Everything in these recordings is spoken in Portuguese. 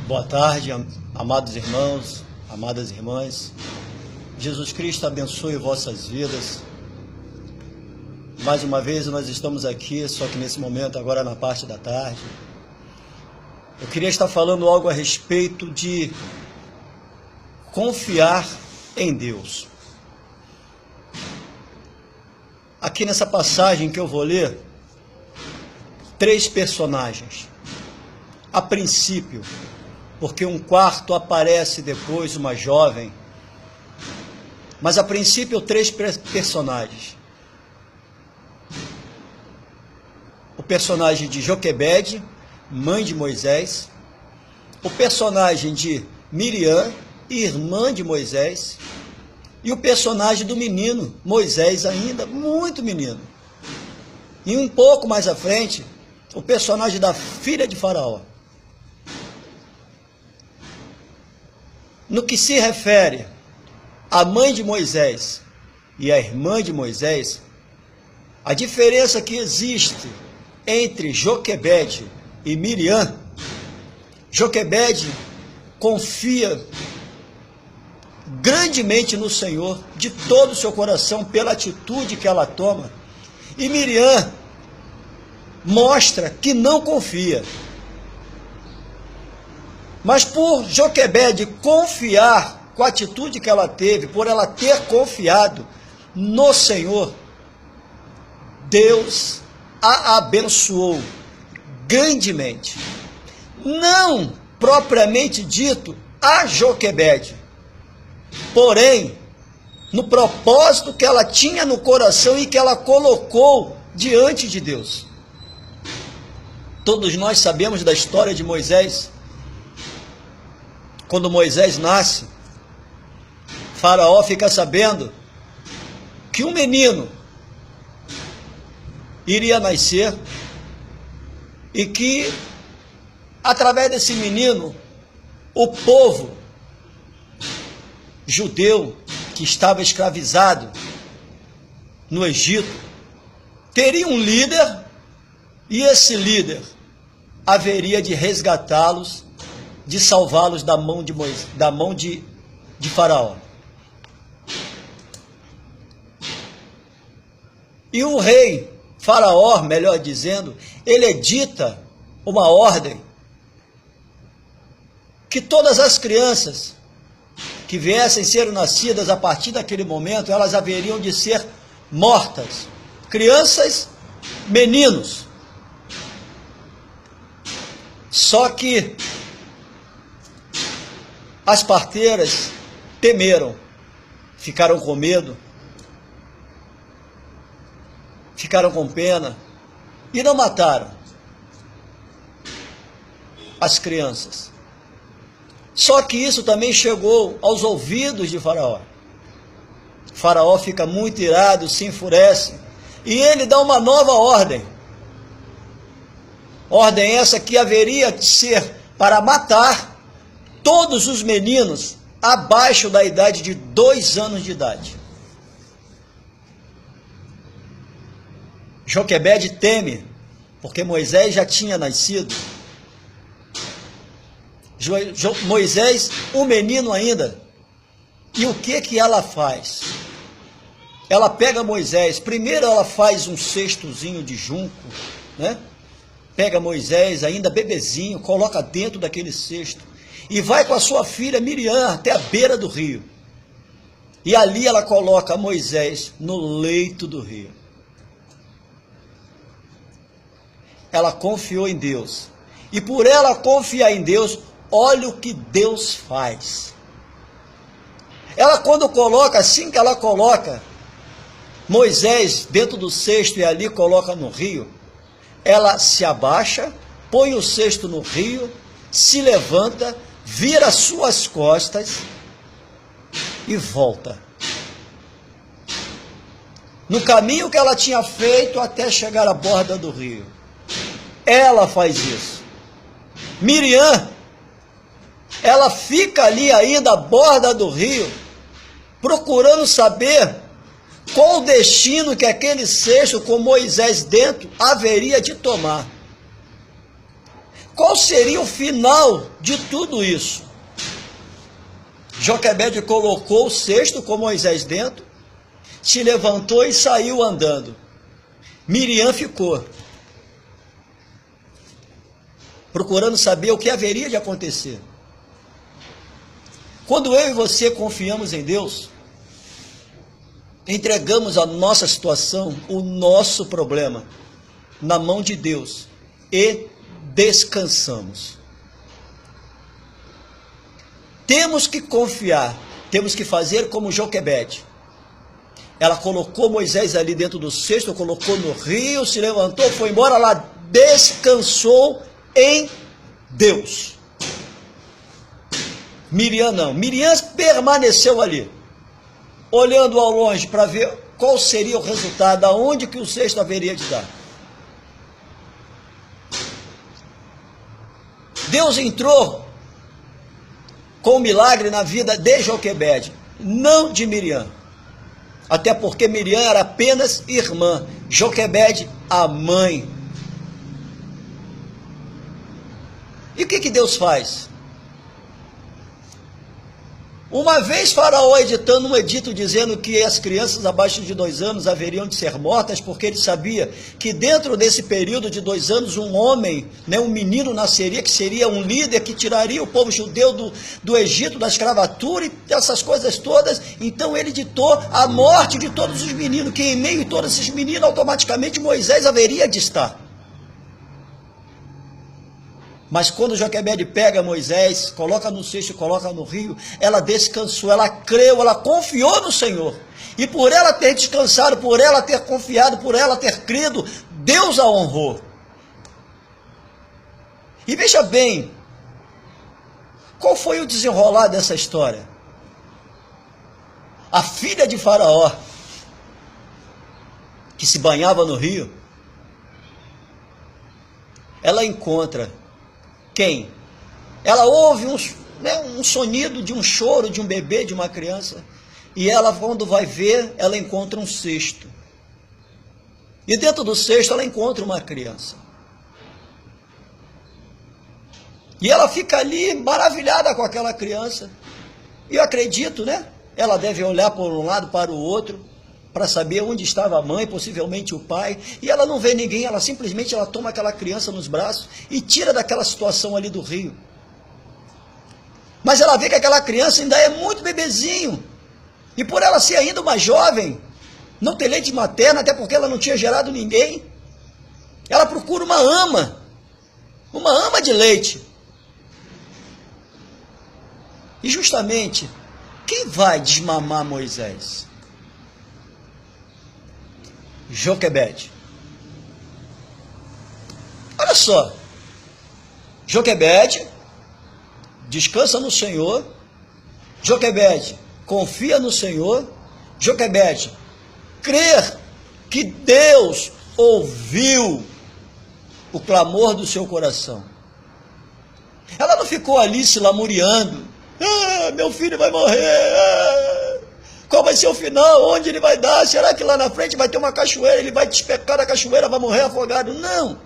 Boa tarde, amados irmãos, amadas irmãs. Jesus Cristo abençoe vossas vidas. Mais uma vez nós estamos aqui, só que nesse momento, agora na parte da tarde. Eu queria estar falando algo a respeito de confiar em Deus. Aqui nessa passagem que eu vou ler, 3 personagens. A princípio, porque um quarto aparece depois, uma jovem. Mas a princípio, 3 personagens. O personagem de Joquebede, mãe de Moisés. O personagem de Miriam, irmã de Moisés. E o personagem do menino, Moisés ainda, muito menino. E um pouco mais à frente, o personagem da filha de Faraó. No que se refere à mãe de Moisés e à irmã de Moisés, a diferença que existe entre Joquebede e Miriam, Joquebede confia grandemente no Senhor, de todo o seu coração, pela atitude que ela toma, e Miriam mostra que não confia. Mas por Joquebede confiar, com a atitude que ela teve, por ela ter confiado no Senhor, Deus a abençoou grandemente. Não propriamente dito a Joquebede, porém, no propósito que ela tinha no coração e que ela colocou diante de Deus. Todos nós sabemos da história de Moisés. Quando Moisés nasce, Faraó fica sabendo que um menino iria nascer e que, através desse menino, o povo judeu que estava escravizado no Egito teria um líder, e esse líder haveria de resgatá-los, de salvá-los da mão de Faraó. E o rei Faraó, melhor dizendo, ele edita uma ordem que todas as crianças que viessem ser nascidas a partir daquele momento, elas haveriam de ser mortas. Crianças, meninos. Só que as parteiras temeram, ficaram com medo, ficaram com pena e não mataram as crianças. Só que isso também chegou aos ouvidos de Faraó. Faraó fica muito irado, se enfurece, e ele dá uma nova ordem. Ordem essa que haveria de ser para matar todos os meninos abaixo da idade de 2 anos de idade. Joquebede teme, porque Moisés já tinha nascido. Moisés, um menino ainda. E o que ela faz? Ela pega Moisés, primeiro ela faz um cestozinho de junco, né? Pega Moisés, ainda bebezinho, coloca dentro daquele cesto, e vai com a sua filha Miriam até a beira do rio. E ali ela coloca Moisés no leito do rio. Ela confiou em Deus. E por ela confiar em Deus, olha o que Deus faz. Ela quando coloca, assim que ela coloca Moisés dentro do cesto e ali coloca no rio, ela se abaixa, põe o cesto no rio, se levanta, vira suas costas e volta. No caminho que ela tinha feito até chegar à borda do rio. Ela faz isso. Miriam, ela fica ali ainda à borda do rio, procurando saber qual o destino que aquele cesto com Moisés dentro haveria de tomar. Qual seria o final de tudo isso? Joquebede colocou o cesto com Moisés dentro, se levantou e saiu andando. Miriam ficou, procurando saber o que haveria de acontecer. Quando eu e você confiamos em Deus, entregamos a nossa situação, o nosso problema, na mão de Deus e descansamos. Temos que confiar, temos que fazer como Joquebede. Ela colocou Moisés ali dentro do cesto, colocou no rio, se levantou, foi embora, lá descansou em Deus. Miriam não, Miriam permaneceu ali, olhando ao longe para ver qual seria o resultado, aonde que o cesto haveria de dar. Deus entrou com um milagre na vida de Joquebede, não de Miriam. Até porque Miriam era apenas irmã, Joquebede a mãe. E o que Deus faz? Uma vez Faraó editando um edito dizendo que as crianças abaixo de 2 anos haveriam de ser mortas, porque ele sabia que dentro desse período de 2 anos um homem, um menino nasceria, que seria um líder, que tiraria o povo judeu do Egito, da escravatura e essas coisas todas. Então ele ditou a morte de todos os meninos, que em meio a todos esses meninos automaticamente Moisés haveria de estar. Mas quando Joquebede pega Moisés, coloca no cesto, coloca no rio, ela descansou, ela creu, ela confiou no Senhor. E por ela ter descansado, por ela ter confiado, por ela ter crido, Deus a honrou. E veja bem, qual foi o desenrolar dessa história? A filha de Faraó, que se banhava no rio, ela encontra quem? Ela ouve um sonido de um choro de um bebê, de uma criança, e ela, quando vai ver, ela encontra um cesto. E dentro do cesto ela encontra uma criança. E ela fica ali maravilhada com aquela criança. E eu acredito, ela deve olhar por um lado para o outro, para saber onde estava a mãe, possivelmente o pai, e ela não vê ninguém, ela simplesmente toma aquela criança nos braços e tira daquela situação ali do rio. Mas ela vê que aquela criança ainda é muito bebezinho, e por ela ser ainda uma jovem, não ter leite materno, até porque ela não tinha gerado ninguém, ela procura uma ama de leite. E justamente, quem vai desmamar Moisés? Joquebede. Olha só, Joquebede descansa no Senhor, Joquebede confia no Senhor, Joquebede crê que Deus ouviu o clamor do seu coração. Ela não ficou ali se lamuriando, meu filho vai morrer, qual vai ser o final? Onde ele vai dar? Será que lá na frente vai ter uma cachoeira? Ele vai despecar da cachoeira, vai morrer afogado? Não.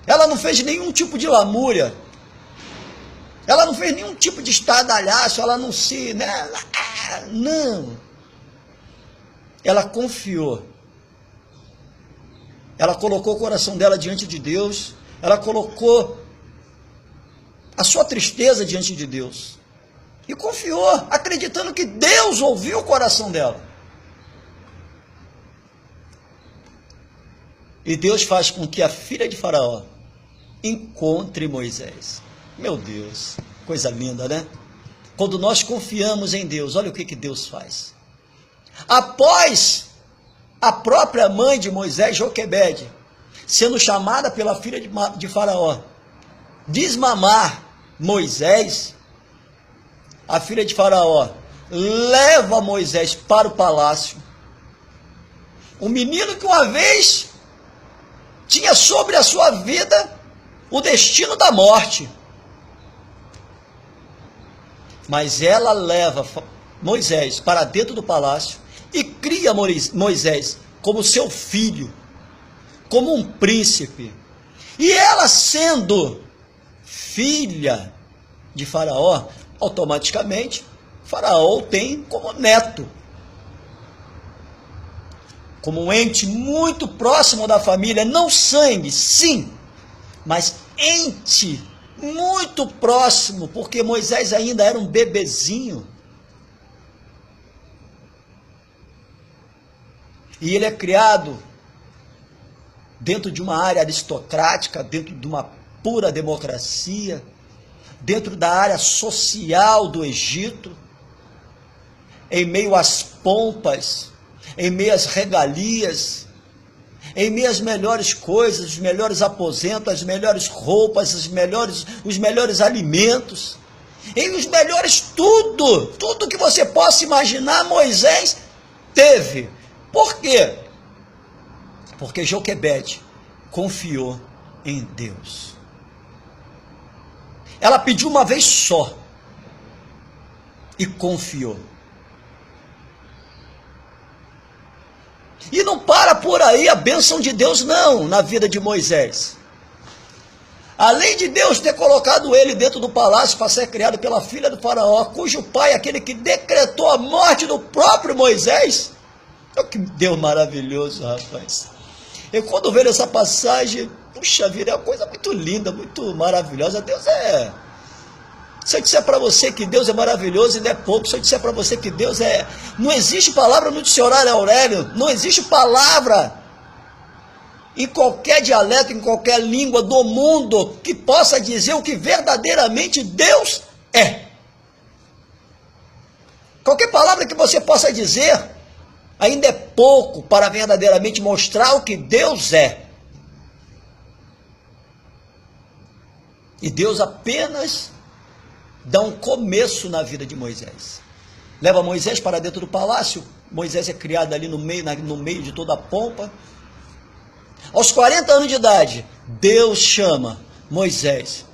Ela não fez nenhum tipo de lamúria. Ela não fez nenhum tipo de estardalhaço. Ela não se... Não. Ela confiou. Ela colocou o coração dela diante de Deus. Ela colocou a sua tristeza diante de Deus. E confiou, acreditando que Deus ouviu o coração dela. E Deus faz com que a filha de Faraó encontre Moisés. Meu Deus, coisa linda, Quando nós confiamos em Deus, olha o que Deus faz. Após a própria mãe de Moisés, Joquebede, sendo chamada pela filha de Faraó, desmamar Moisés, a filha de Faraó leva Moisés para o palácio. O menino que uma vez tinha sobre a sua vida o destino da morte. Mas ela leva Moisés para dentro do palácio e cria Moisés como seu filho, como um príncipe. E ela, sendo filha de Faraó, automaticamente Faraó o tem como neto, como um ente muito próximo da família, não sangue, sim, mas ente muito próximo, porque Moisés ainda era um bebezinho. E ele é criado dentro de uma área aristocrática, dentro de uma pura democracia, dentro da área social do Egito, em meio às pompas, em meio às regalias, em meio às melhores coisas, os melhores aposentos, as melhores roupas, os melhores alimentos, em os melhores tudo que você possa imaginar, Moisés teve. Por quê? Porque Joquebede confiou em Deus. Ela pediu uma vez só e confiou. E não para por aí a bênção de Deus, não, na vida de Moisés. Além de Deus ter colocado ele dentro do palácio para ser criado pela filha do faraó, cujo pai, aquele que decretou a morte do próprio Moisés. Olha que Deus maravilhoso, rapaz. Eu quando vejo essa passagem, puxa vida, é uma coisa muito linda, muito maravilhosa. Deus é... Se eu disser para você que Deus é maravilhoso, ainda é pouco. Se eu disser para você que Deus é... Não existe palavra no dicionário, Aurélio. Não existe palavra em qualquer dialeto, em qualquer língua do mundo que possa dizer o que verdadeiramente Deus é. Qualquer palavra que você possa dizer ainda é pouco para verdadeiramente mostrar o que Deus é. E Deus apenas dá um começo na vida de Moisés. Leva Moisés para dentro do palácio. Moisés é criado ali no meio de toda a pompa. Aos 40 anos de idade, Deus chama Moisés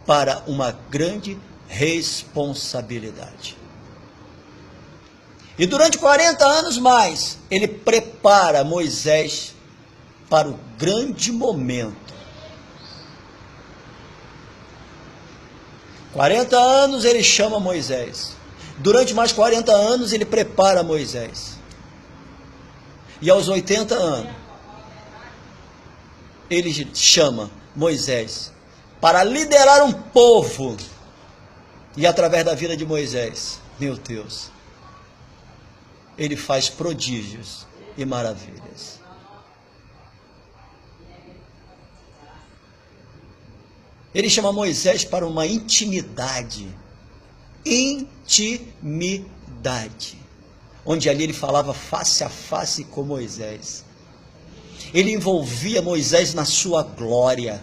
para uma grande responsabilidade. E durante 40 anos mais, ele prepara Moisés para o grande momento. 40 anos ele chama Moisés. Durante mais 40 anos ele prepara Moisés. E aos 80 anos, ele chama Moisés para liderar um povo. E através da vida de Moisés, meu Deus, ele faz prodígios e maravilhas. Ele chama Moisés para uma intimidade, onde ali ele falava face a face com Moisés. Ele envolvia Moisés na sua glória.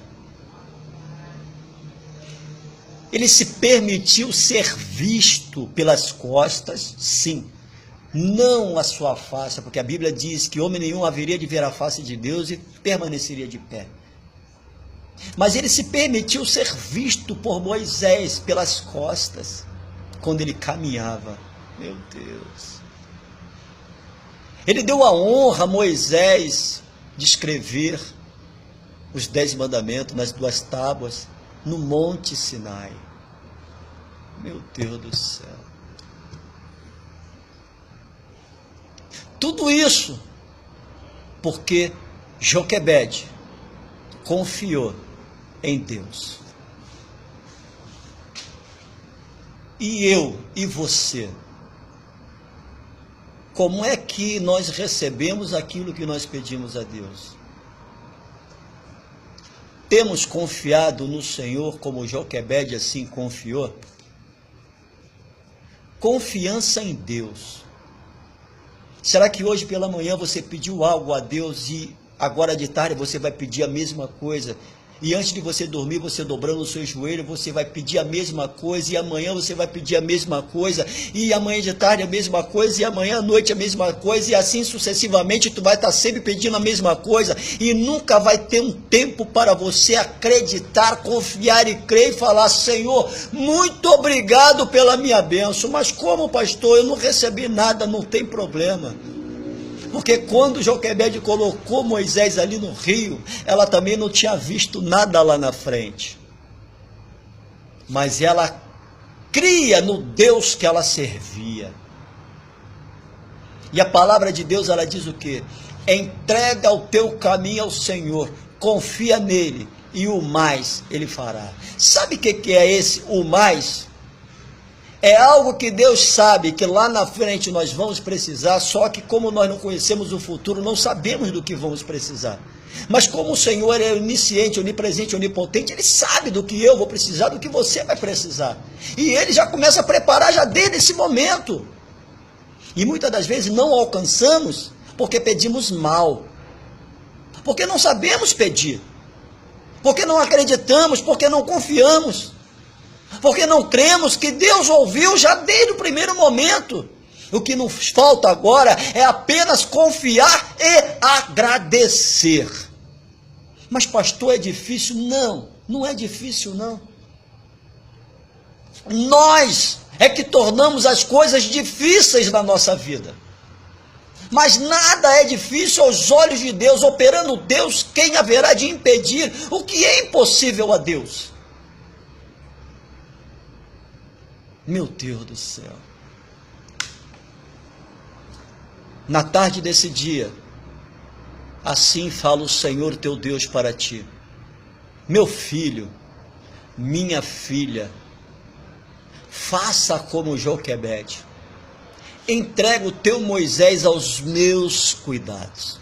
Ele se permitiu ser visto pelas costas, sim, não a sua face, porque a Bíblia diz que homem nenhum haveria de ver a face de Deus e permaneceria de pé. Mas ele se permitiu ser visto por Moisés pelas costas, quando ele caminhava. Meu Deus. Ele deu a honra a Moisés de escrever os 10 mandamentos nas 2 tábuas, no Monte Sinai. Meu Deus do céu. Tudo isso porque Joquebede confiou em Deus. E eu e você, como é que nós recebemos aquilo que nós pedimos a Deus? Temos confiado no Senhor como Joquebede assim confiou? Confiança em Deus. Será que hoje pela manhã você pediu algo a Deus e agora de tarde você vai pedir a mesma coisa? E antes de você dormir, você dobrando o seu joelho, você vai pedir a mesma coisa, e amanhã você vai pedir a mesma coisa, e amanhã de tarde a mesma coisa, e amanhã à noite a mesma coisa, e assim sucessivamente tu vai estar sempre pedindo a mesma coisa, e nunca vai ter um tempo para você acreditar, confiar e crer e falar: Senhor, muito obrigado pela minha bênção, mas como pastor, eu não recebi nada, não tem problema. Porque quando Joquebede colocou Moisés ali no rio, ela também não tinha visto nada lá na frente. Mas ela cria no Deus que ela servia. E a palavra de Deus, ela diz o quê? Entrega o teu caminho ao Senhor, confia nele, e o mais ele fará. Sabe o que é esse o mais? É algo que Deus sabe que lá na frente nós vamos precisar, só que como nós não conhecemos o futuro, não sabemos do que vamos precisar. Mas como o Senhor é onisciente, onipresente, onipotente, Ele sabe do que eu vou precisar, do que você vai precisar. E Ele já começa a preparar já desde esse momento. E muitas das vezes não alcançamos porque pedimos mal. Porque não sabemos pedir. Porque não acreditamos, porque não confiamos. Porque não cremos que Deus ouviu já desde o primeiro momento. O que nos falta agora é apenas confiar e agradecer. Mas pastor, é difícil? Não, não é difícil não. Nós é que tornamos as coisas difíceis na nossa vida. Mas nada é difícil aos olhos de Deus. Operando Deus, quem haverá de impedir o que é impossível a Deus? Meu Deus do céu. Na tarde desse dia, assim fala o Senhor teu Deus para ti: meu filho, minha filha, faça como Joquebede, entrega o teu Moisés aos meus cuidados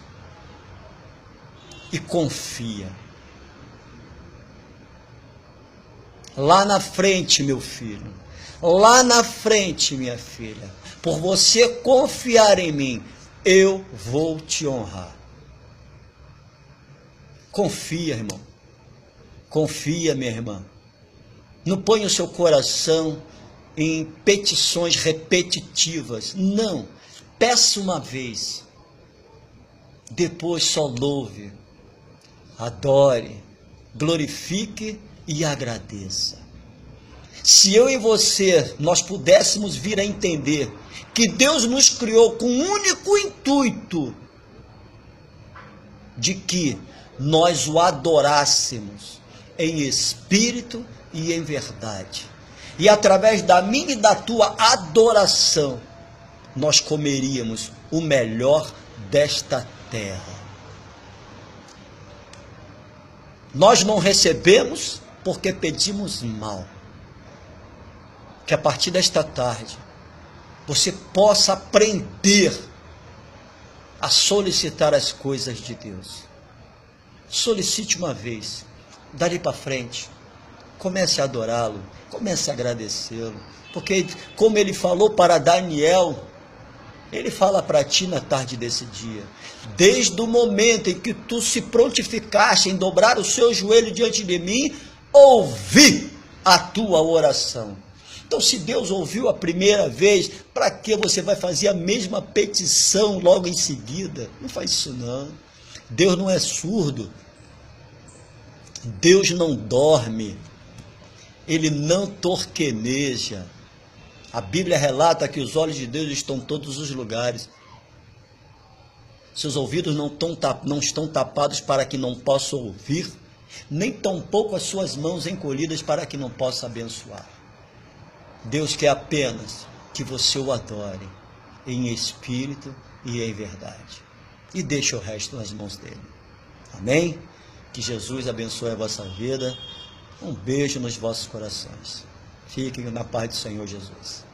e confia. Lá na frente, meu filho, lá na frente, minha filha, por você confiar em mim, eu vou te honrar. Confia, irmão. Confia, minha irmã. Não ponha o seu coração em petições repetitivas. Não. Peça uma vez. Depois só louve, adore, glorifique e agradeça. Se eu e você, nós pudéssemos vir a entender que Deus nos criou com o único intuito de que nós o adorássemos em espírito e em verdade. E através da minha e da tua adoração, nós comeríamos o melhor desta terra. Nós não recebemos porque pedimos mal. Que a partir desta tarde, você possa aprender a solicitar as coisas de Deus. Solicite uma vez, dali para frente, comece a adorá-lo, comece a agradecê-lo, porque como ele falou para Daniel, ele fala para ti na tarde desse dia: desde o momento em que tu se prontificaste em dobrar o seu joelho diante de mim, ouvi a tua oração. Então, se Deus ouviu a primeira vez, para que você vai fazer a mesma petição logo em seguida? Não faz isso não. Deus não é surdo. Deus não dorme. Ele não torqueneja. A Bíblia relata que os olhos de Deus estão em todos os lugares. Seus ouvidos não estão tapados para que não possa ouvir, nem tampouco as suas mãos encolhidas para que não possa abençoar. Deus quer apenas que você o adore em espírito e em verdade. E deixe o resto nas mãos dele. Amém? Que Jesus abençoe a vossa vida. Um beijo nos vossos corações. Fiquem na paz do Senhor Jesus.